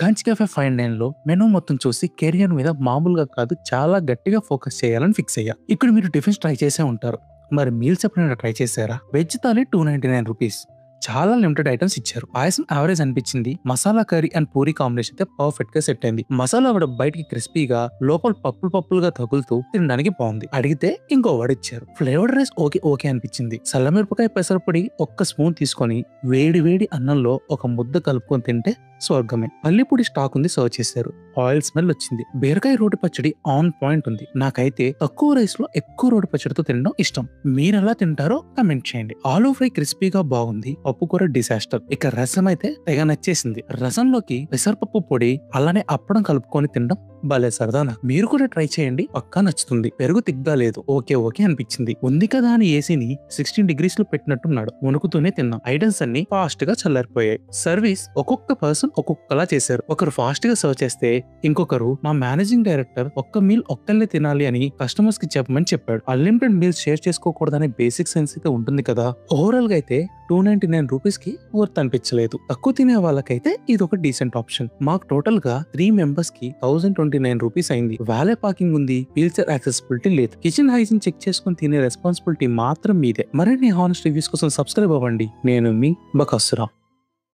Ganj cafe fine dine లో menu మొత్తం చూసి కెరియర్ మీద మామూలుగా కాదు చాలా గట్టిగా ఫోకస్ చేయాలని ఫిక్స్ అయ్యా. ఇక్కడ మీరు టిఫిన్స్ ట్రై చేసే ఉంటారు, మరి మీల్స్ ఎప్పుడైనా ట్రై చేశారా? Veg thali 299 rupees. చాలా లిమిటెడ్ ఐటమ్స్ ఇచ్చారు. పాయసం యావరేజ్ అనిపించింది. Masala curry and puri combination అయితే పర్ఫెక్ట్ గా సెట్ అయింది. మసాలా వడ బయటికి క్రిస్పీగా, లోపల పప్పులుగా తగులుతూ తినడానికి బాగుంది. అడిగితే ఇంకో వడ ఇచ్చారు. ఫ్లేవర్డ్ రైస్ ఓకే ఓకే అనిపించింది. సల్లమిరపకాయ పెసరపొడి ఒక్క స్పూన్ తీసుకొని వేడి వేడి అన్నంలో ఒక ముద్ద కలుపుకొని తింటే స్వర్గమే. పల్లిపొడి స్టాక్ ఉంది, సర్వ్ చేశారు. ఆయిల్ స్మెల్ వచ్చింది. బీరకాయ రోటి పచ్చడి ఆన్ పాయింట్ ఉంది. నాకైతే తక్కువ రైస్ లో ఎక్కువ రోటి పచ్చడితో తినడం ఇష్టం. మీరు ఎలా తింటారో కమెంట్ చేయండి. ఆలూ ఫ్రై క్రిస్పీగా బాగుంది. పప్పు కూర డిసాస్టర్. ఇక రసం అయితే తెగ నచ్చేసింది. రసంలోకి పెసరపప్పు పొడి అలానే అప్పడం కలుపుకొని తినడం భలే సరదా. మీరు కూడా ట్రై చేయండి, పక్కా నచ్చుతుంది. పెరుగు తిగ్గా లేదు, ఓకే ఓకే అనిపించింది. ఉంది కదా అని ఏసీని 16 degrees లో పెట్టినట్టున్నాడు. వణుకుతూనే తిన్నాం. ఐటమ్స్ అన్ని ఫాస్ట్ గా చల్లారిపోయాయి. సర్వీస్ ఒక్కొక్క పర్సన్ ఒక్కొక్కలా చేశారు. ఒకరు ఫాస్ట్ గా సర్వ్ చేస్తే ఇంకొకరు మా మేనేజింగ్ డైరెక్టర్ ఒక్క మీల్ ఒక్కళ్ళే తినాలి అని కస్టమర్స్ కి చెప్పమని చెప్పాడు. అన్లిమిటెడ్ మీల్స్ షేర్ చేసుకోకూడదనే బేసిక్ సెన్స్ అయితే ఉంటుంది కదా. ఓవరాల్ గా అయితే 299 రూపీస్ కి వర్త్ అనిపించలేదు. తక్కువ తినే వాళ్ళకైతే ఇది ఒక డీసెంట్ ఆప్షన్. మాకు టోటల్ గా 3 members కి 1029 రూపీస్ అయింది. వాలే పార్కింగ్ ఉంది, వీల్చైర్ యాక్సెసిబిలిటీ లేదు. కిచెన్ హైజీన్ చెక్ చేసుకుని తినే రెస్పాన్సిబిలిటీ మాత్రం మీదే. మరిన్ని హానెస్ట్ రివ్యూస్ కోసం సబ్స్క్రైబ్ అవ్వండి. నేను మీ బకాసురా.